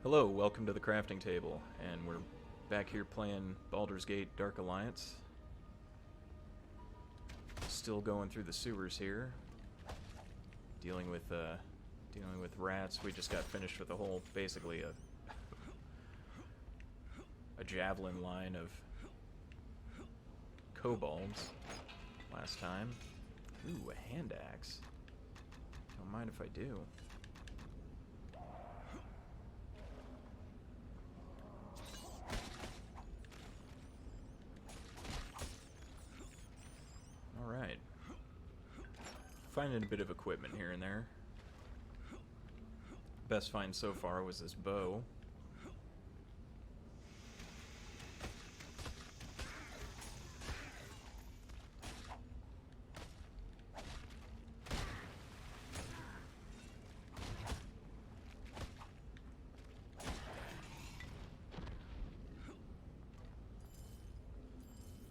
Hello, welcome to the crafting table, and we're back here playing Baldur's Gate Dark Alliance. Still going through the sewers here, dealing with rats. We just got finished with basically a javelin line of kobolds last time. Ooh, a hand axe. Don't mind if I do. Alright. Finding a bit of equipment here and there. Best find so far was this bow.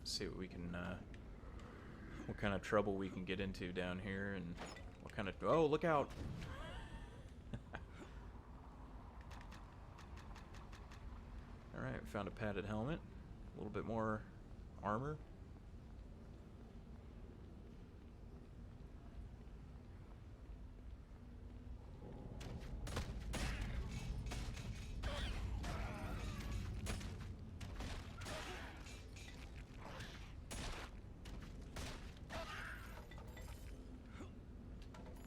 See what we can, what kind of trouble we can get into down here, and what kind of... Oh, look out! Alright, we found a padded helmet. A little bit more armor.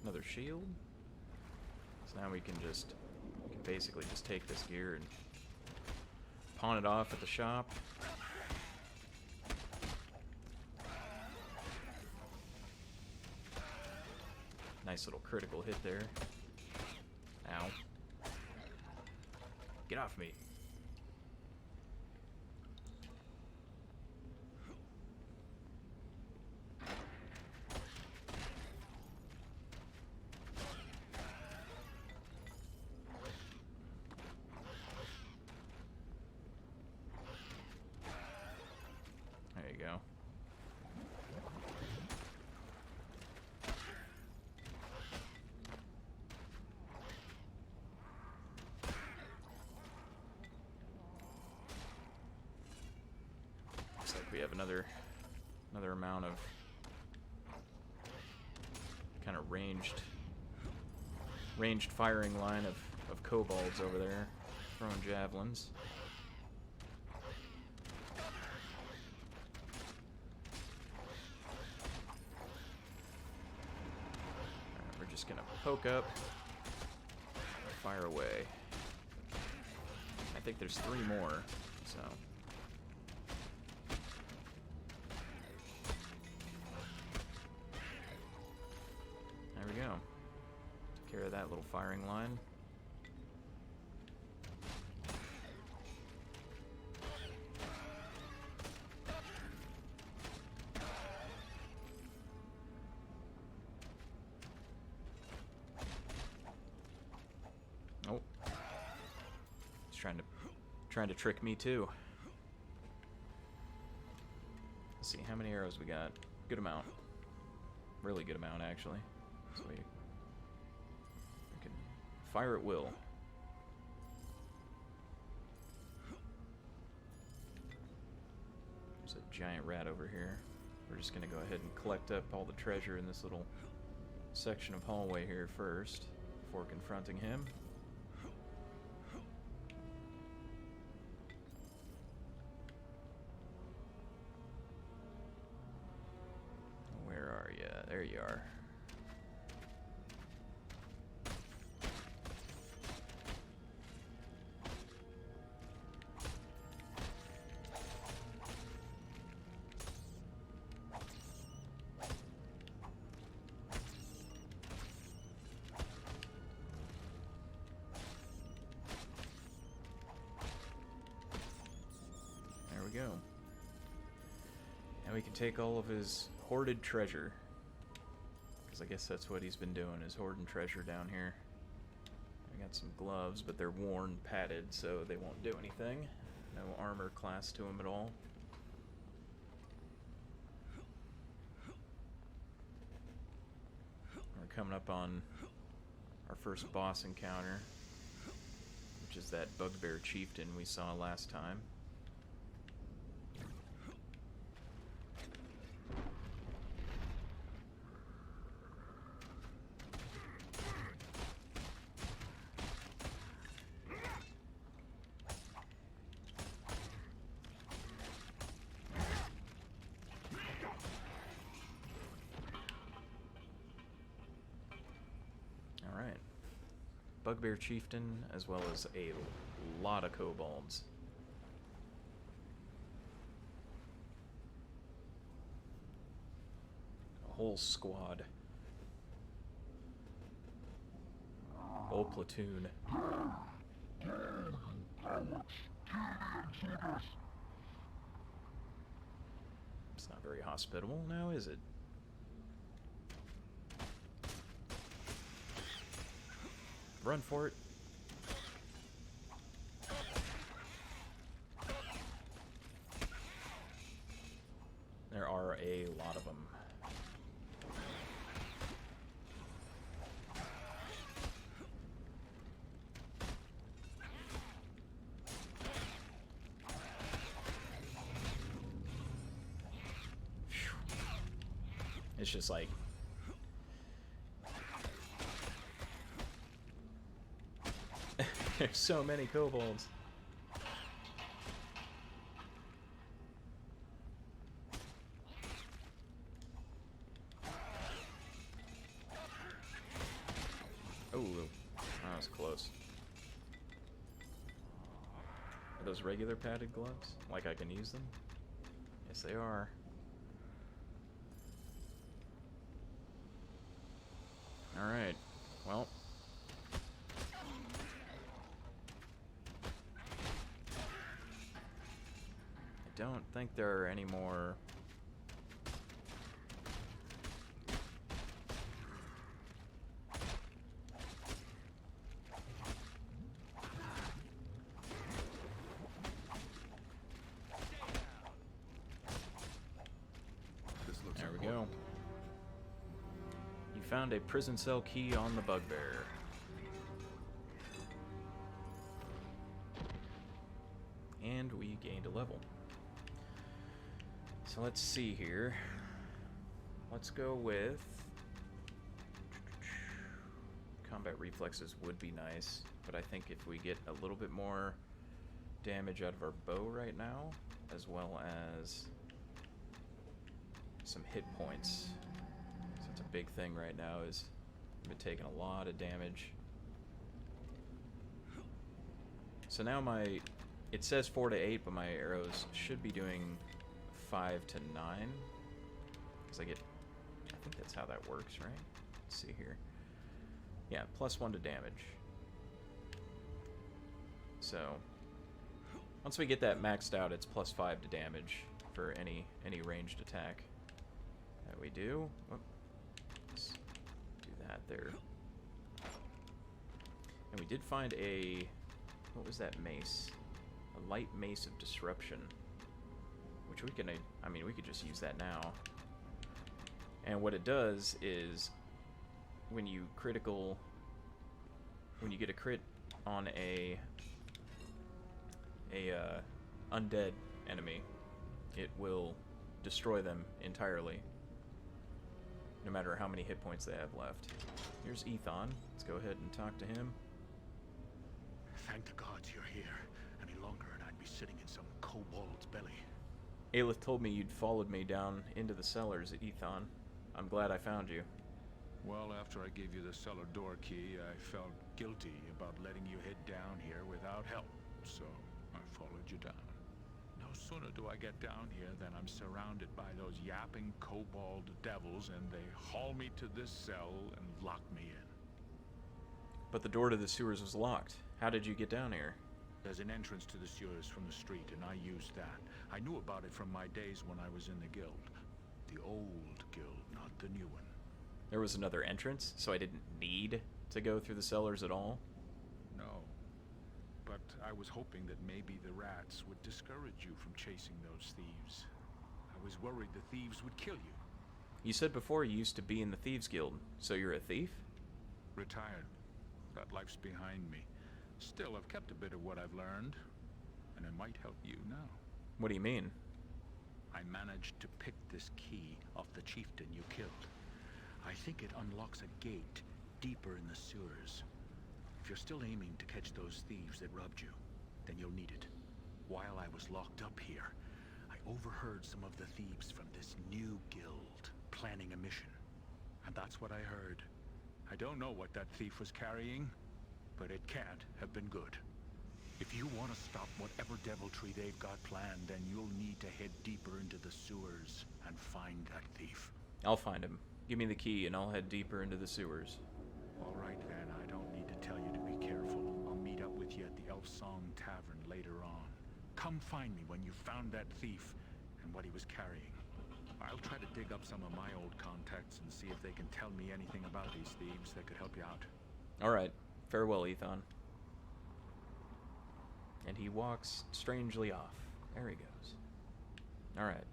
Another shield. So now we can basically just take this gear and pawn it off at the shop. Nice little critical hit there. Ow. Get off me. There you go. Looks like we have another amount of kind of ranged firing line of kobolds over there throwing javelins. Just gonna poke up, fire away. I think there's 3 more, so. There we go. Took care of that little firing line. Oh. He's trying to trick me too. Let's see, how many arrows we got? Good amount. Really good amount, actually. So we can fire at will. There's a giant rat over here. We're just gonna go ahead and collect up all the treasure in this little section of hallway here first, before confronting him. Where are you? There you are. There we go. Now we can take all of his hoarded treasure. Because I guess that's what he's been doing, is hoarding treasure down here. I got some gloves, but they're worn, padded, so they won't do anything. No armor class to them at all. We're coming up on our first boss encounter, which is is that Bugbear chieftain we saw last time. Bugbear chieftain, as well as a lot of kobolds. A whole squad. Whole platoon. It's not very hospitable now, is it? Run for it. There are a lot of them. It's just like there's so many kobolds. Oh, that was close. Are those regular padded gloves? Like I can use them? Yes, they are. Alright, well. I don't think there are any more. There we go. You found a prison cell key on the Bugbear. And we gained a level. So let's see here. Let's go with combat reflexes would be nice, but I think if we get a little bit more damage out of our bow right now, as well as some hit points. So it's a big thing right now is I've been taking a lot of damage. So now it says 4 to 8, but my arrows should be doing 5 to 9. Because I think that's how that works, right? Let's see here. Yeah, +1 to damage. So once we get that maxed out, it's +5 to damage for any ranged attack that we do. Whoop. Let's do that there. And we did find what was that mace? A light mace of disruption, which we can, I mean, we could just use that now. And what it does is when you get a crit on a undead enemy, it will destroy them entirely, no matter how many hit points they have left. Here's Ethon. Let's go ahead and talk to him. Thank the gods you're here. Any longer and I'd be sitting in some kobold's belly. Aelith told me you'd followed me down into the cellars at Ethon. I'm glad I found you. Well, after I gave you the cellar door key, I felt guilty about letting you head down here without help, so I followed you down. No sooner do I get down here than I'm surrounded by those yapping kobold devils, and they haul me to this cell and lock me in. But the door to the sewers was locked. How did you get down here? There's an entrance to the sewers from the street, and I used that. I knew about it from my days when I was in the guild. The old guild, not the new one. There was another entrance, so I didn't need to go through the cellars at all? No. But I was hoping that maybe the rats would discourage you from chasing those thieves. I was worried the thieves would kill you. You said before you used to be in the Thieves Guild, so you're a thief? Retired. That life's behind me. Still, I've kept a bit of what I've learned, and it might help you now. What do you mean? I managed to pick this key off the chieftain you killed. I think it unlocks a gate deeper in the sewers. If you're still aiming to catch those thieves that robbed you, then you'll need it. While I was locked up here, I overheard some of the thieves from this new guild planning a mission. And that's what I heard. I don't know what that thief was carrying, but it can't have been good. If you want to stop whatever deviltry they've got planned, then you'll need to head deeper into the sewers and find that thief. I'll find him. Give me the key and I'll head deeper into the sewers. All right then, I don't need to tell you to be careful. I'll meet up with you at the Elfsong Tavern later on. Come find me when you found that thief and what he was carrying. I'll try to dig up some of my old contacts and see if they can tell me anything about these thieves that could help you out. Alright. Farewell, Ethon. And he walks strangely off. There he goes. Alright.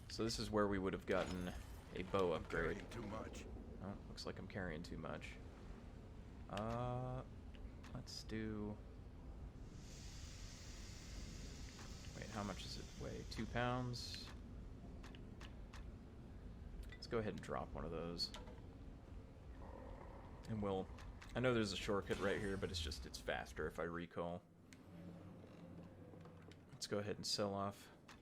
So this is where we would have gotten a bow upgrade. Too much. Oh, looks like I'm carrying too much. Let's do... Wait, how much does it weigh? 2 pounds? Let's go ahead and drop one of those. And we'll... I know there's a shortcut right here, but it's faster if I recall. Let's go ahead and sell off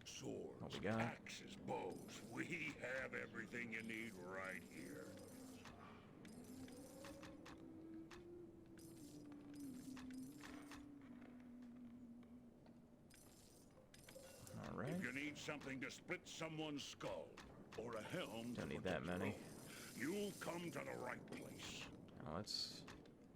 Swords, what we got. axes, bows. We have everything you need right here. All right. If you need something to split someone's skull, or a helm Don't to need protect that many. your own, you'll come to the right place. Now let's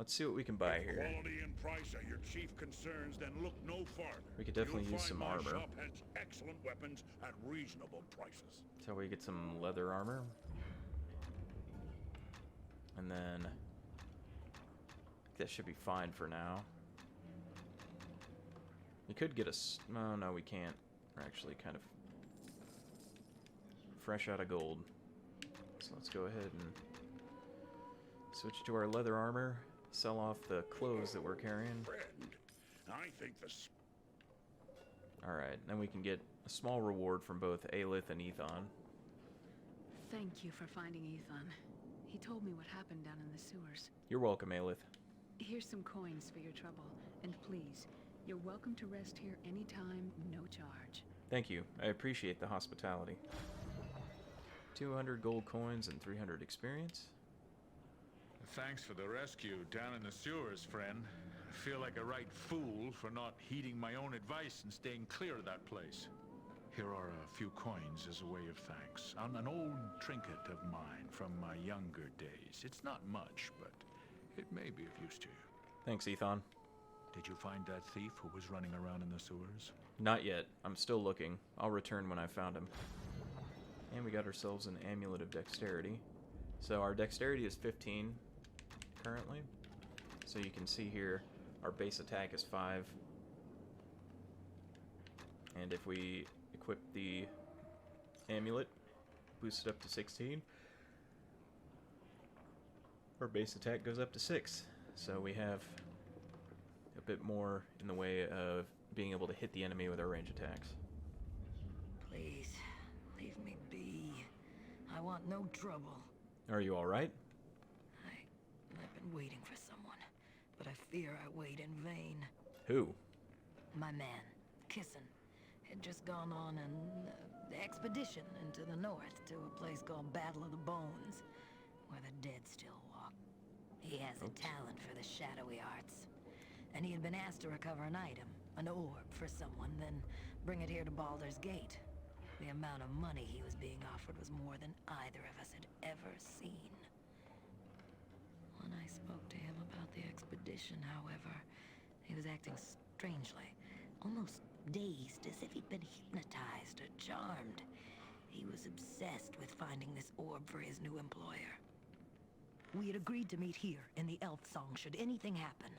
see what we can buy If here. quality and price are your chief concerns, then look no farther. We could definitely You'll use find some my armor. shop has excellent weapons at reasonable prices. So we get some leather armor. And then that should be fine for now. We could get oh, no, we can't. We're actually kind of fresh out of gold. So let's go ahead and switch to our leather armor. Sell off the clothes that we're carrying. Friend, I think this. Alright, then we can get a small reward from both Aelith and Ethon. Thank you for finding Ethon. He told me what happened down in the sewers. You're welcome, Aelith. Here's some coins for your trouble. And please, you're welcome to rest here anytime, no charge. Thank you. I appreciate the hospitality. 200 gold coins and 300 experience. Thanks for the rescue down in the sewers, friend. I feel like a right fool for not heeding my own advice and staying clear of that place. Here are a few coins as a way of thanks. An old trinket of mine from my younger days. It's not much, but it may be of use to you. Thanks, Ethon. Did you find that thief who was running around in the sewers? Not yet. I'm still looking. I'll return when I found him. And we got ourselves an amulet of dexterity. So our dexterity is 15 currently. So you can see here our base attack is 5. And if we equip the amulet, boost it up to 16, our base attack goes up to 6. So we have a bit more in the way of being able to hit the enemy with our range attacks. Please, leave me be. I want no trouble. Are you alright? I've been waiting for someone, but I fear I wait in vain. Who? My man, Kissin, had just gone on an expedition into the north to a place called Battle of the Bones, where the dead still walk. He has a talent for the shadowy arts, and he had been asked to recover an item, an orb for someone, then bring it here to Baldur's Gate. The amount of money he was being offered was more than either of us had ever seen. When I spoke to him about the expedition, however, he was acting strangely, almost dazed, as if he'd been hypnotized or charmed. He was obsessed with finding this orb for his new employer. We had agreed to meet here in the Elfsong should anything happen.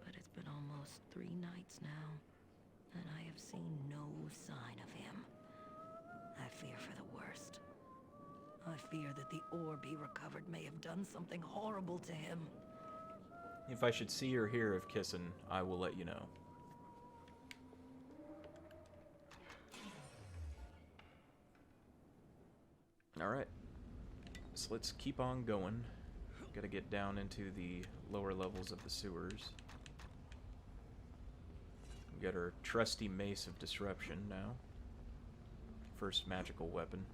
But it's been almost 3 nights now, and I have seen no sign of him. I fear for the worst. I fear that the orb he recovered may have done something horrible to him. If I should see or hear of Kissin, I will let you know. Alright. So let's keep on going. Gotta get down into the lower levels of the sewers. We got our trusty Mace of Disruption now. First magical weapon.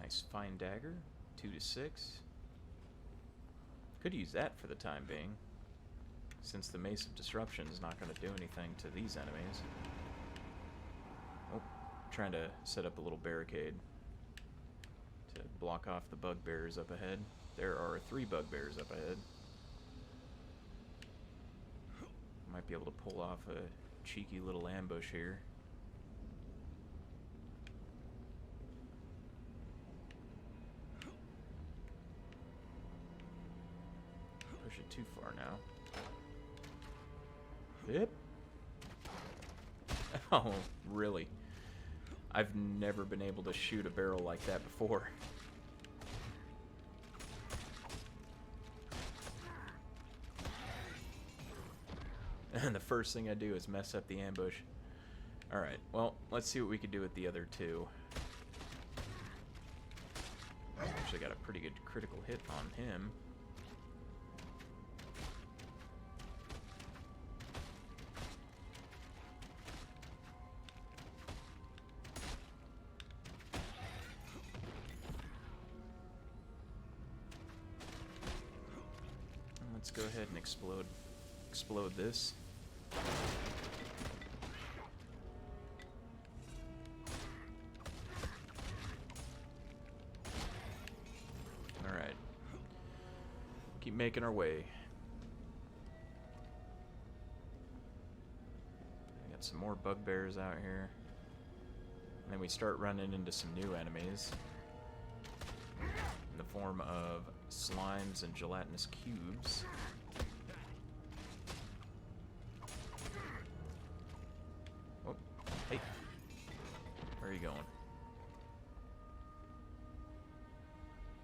Nice fine dagger. 2 to 6. Could use that for the time being, since the Mace of Disruption is not going to do anything to these enemies. Oh, trying to set up a little barricade to block off the bugbears up ahead. There are 3 bugbears up ahead. Might be able to pull off a cheeky little ambush here. Push it too far now. Yep. Oh, really? I've never been able to shoot a barrel like that before. And the first thing I do is mess up the ambush. Alright, well, let's see what we can do with the other 2. Actually got a pretty good critical hit on him. Let's go ahead and explode this. Alright. Keep making our way. We got some more bugbears out here. And then we start running into some new enemies. In the form of slimes and gelatinous cubes. Oh, hey. Where are you going?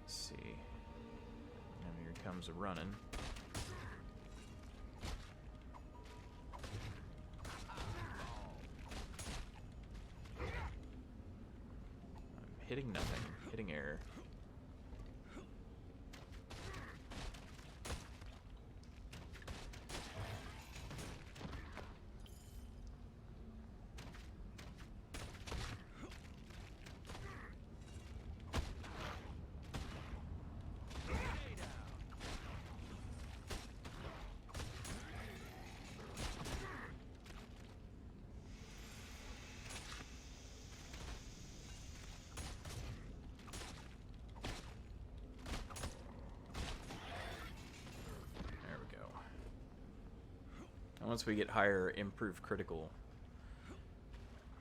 Let's see. And here comes a running. I'm hitting nothing. Hitting air. Once we get higher improved critical,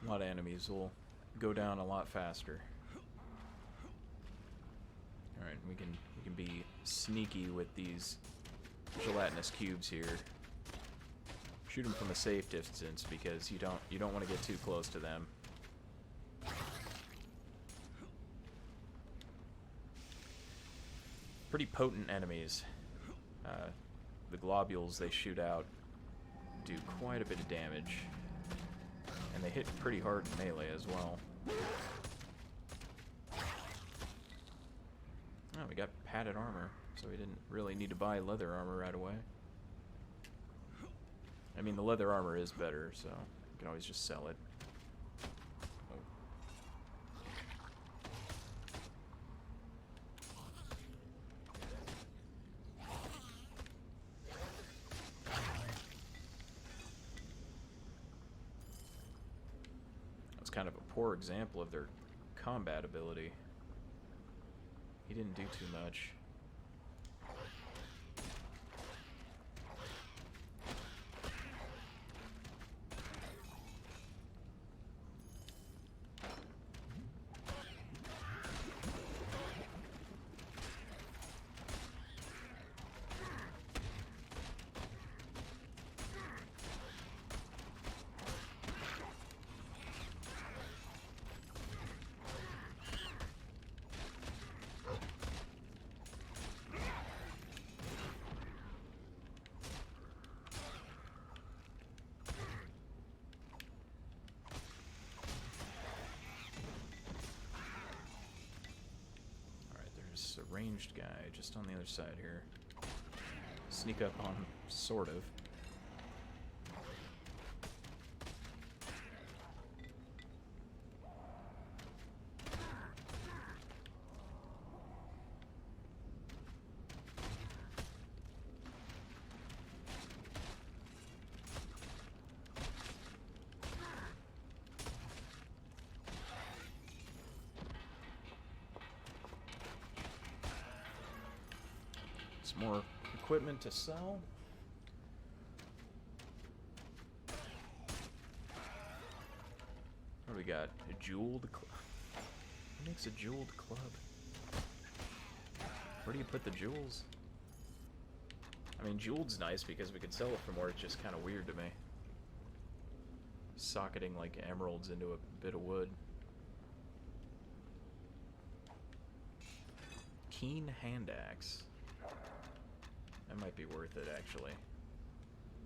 a lot of enemies will go down a lot faster. Alright, we can be sneaky with these gelatinous cubes here. Shoot them from a safe distance because you don't want to get too close to them. Pretty potent enemies. The globules they shoot out do quite a bit of damage, and they hit pretty hard in melee as well. Oh, we got padded armor, so we didn't really need to buy leather armor right away. I mean, the leather armor is better, so you can always just sell it. Kind of a poor example of their combat ability. He didn't do too much. a ranged guy just on the other side here. Sneak up on him, sort of. Some more equipment to sell. What do we got? A jeweled club. What makes a jeweled club? Where do you put the jewels? I mean, jewed's nice because we could sell it for more. It's just kind of weird to me. Socketing like emeralds into a bit of wood. Keen hand axe. That might be worth it, actually.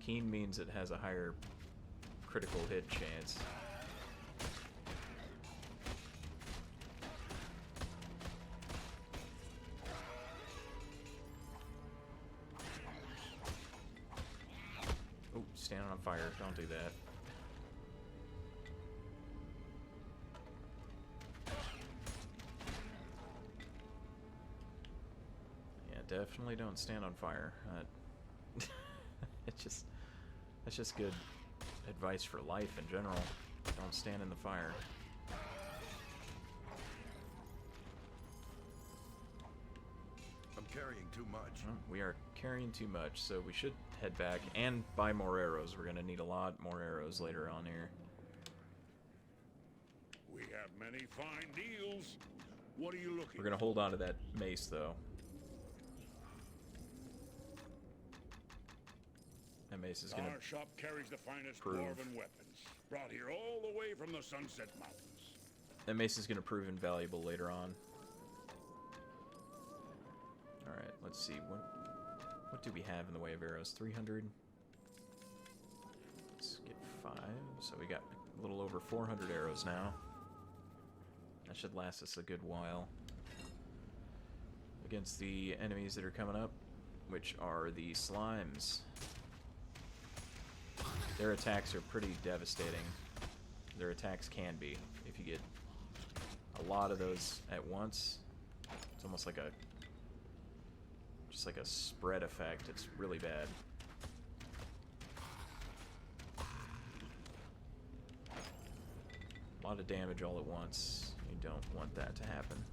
Keen means it has a higher critical hit chance. Oh, standing on fire. Don't do that. Definitely don't stand on fire. That's just good advice for life in general. Don't stand in the fire. I'm carrying too much. Well, we are carrying too much, so we should head back and buy more arrows. We're gonna need a lot more arrows later on here. We have many fine deals. What are you looking We're gonna hold on to that mace, though. That mace is gonna Our shop carries the finest prove. dwarven weapons, brought here all the way from the Sunset Mountains. That mace is gonna prove invaluable later on. All right, let's see what do we have in the way of arrows? 300. Let's get 5. So we got a little over 400 arrows now. That should last us a good while against the enemies that are coming up, which are the slimes. Their attacks are pretty devastating. Their attacks can be. If you get a lot of those at once, it's almost like just like a spread effect. It's really bad. A lot of damage all at once. You don't want that to happen.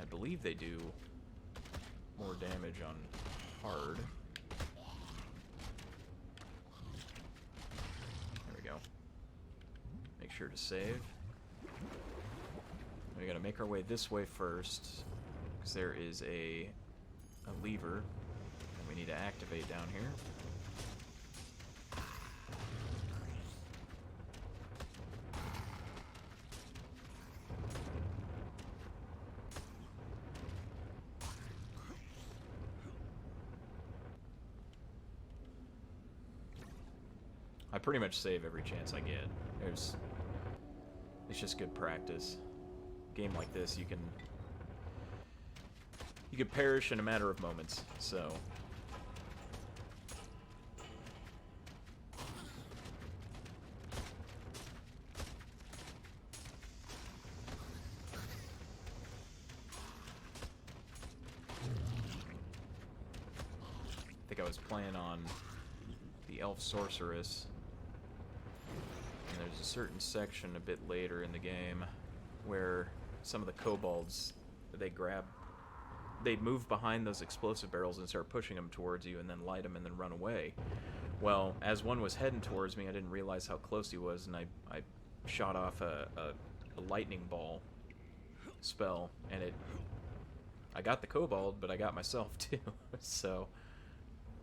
I believe they do more damage on hard. Make sure to save. We gotta make our way this way first, because there is a lever that we need to activate down here. I pretty much save every chance I get. It's just good practice. Game like this, you can perish in a matter of moments. So I think I was playing on the Elf Sorceress. There's a certain section a bit later in the game where some of the kobolds, they'd move behind those explosive barrels and start pushing them towards you and then light them and then run away. Well, as one was heading towards me, I didn't realize how close he was, and I shot off a lightning ball spell, and I got the kobold, but I got myself too. So,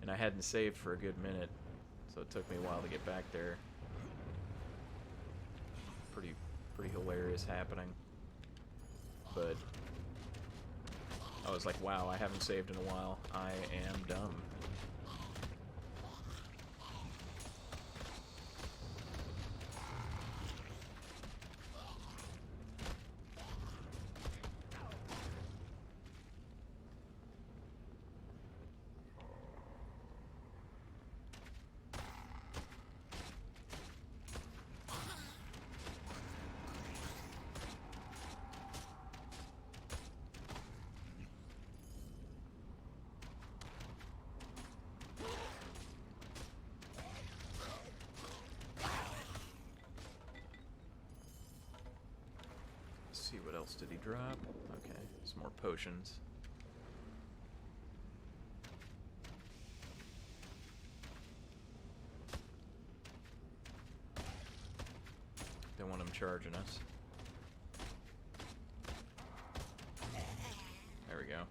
and I hadn't saved for a good minute, so it took me a while to get back there. Pretty hilarious happening. But I was like, wow, I haven't saved in a while. I am dumb. else did he drop? Okay, some more potions. Don't want him charging us. There we go.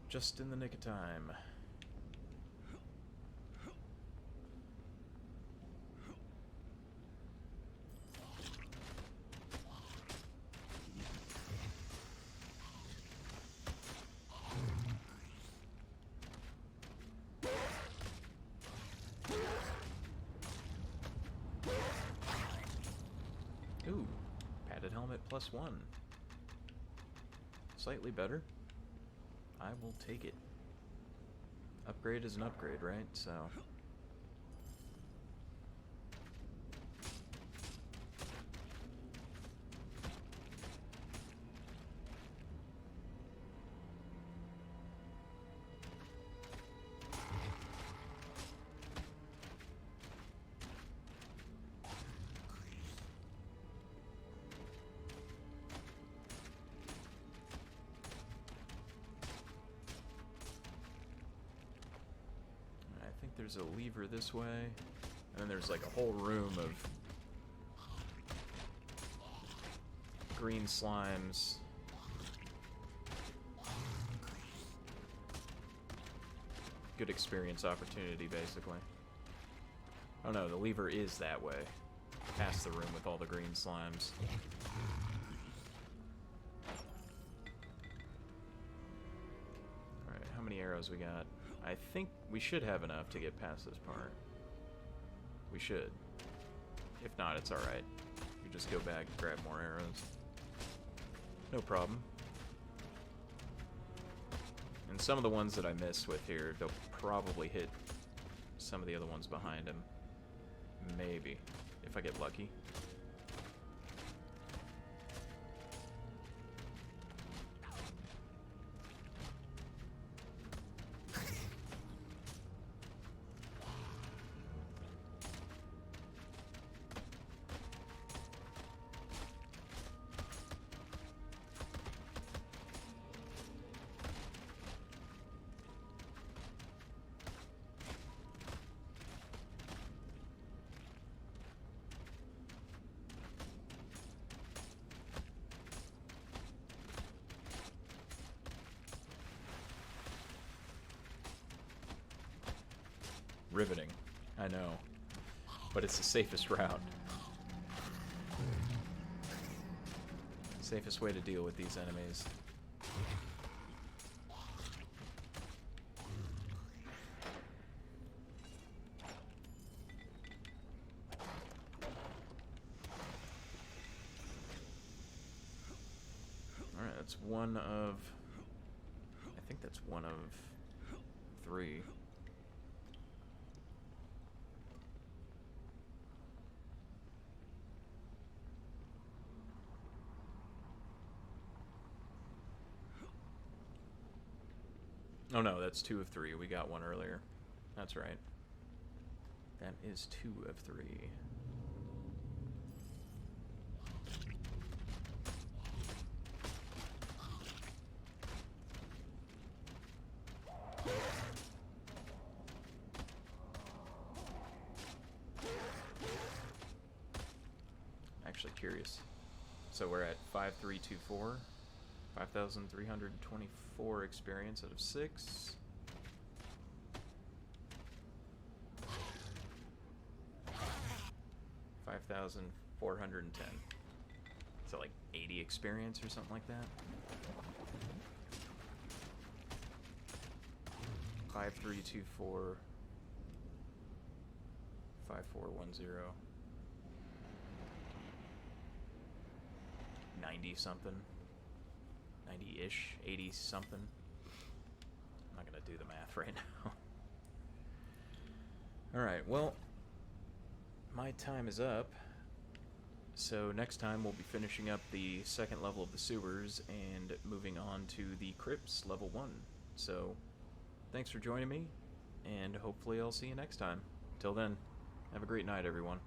Just in the nick of time. Ooh, padded helmet +1. Slightly better. I will take it. Upgrade is an upgrade, right? So. I think there's a lever this way, and then there's like a whole room of green slimes. Good experience opportunity, basically. Oh no, the lever is that way. Past the room with all the green slimes. Alright, how many arrows we got? I think we should have enough to get past this part. We should. If not, it's alright. You just go back and grab more arrows. No problem. And some of the ones that I miss with here, they'll probably hit some of the other ones behind him. Maybe. If I get lucky. Riveting, I know, but it's the safest route. Safest way to deal with these enemies. Alright, that's one of... I think that's one of 3. Oh no, that's 2 of 3. We got one earlier. That's right. That is 2 of 3. Actually curious. So we're at 5324. 5,324 experience out of 6. $5,410. So like 80 experience or something like that. 5324 5410 90 something. 90-ish, 80-something. I'm not going to do the math right now. Alright, well, my time is up. So next time we'll be finishing up the second level of the sewers and moving on to the crypts, level 1. So, thanks for joining me, and hopefully I'll see you next time. Till then, have a great night, everyone.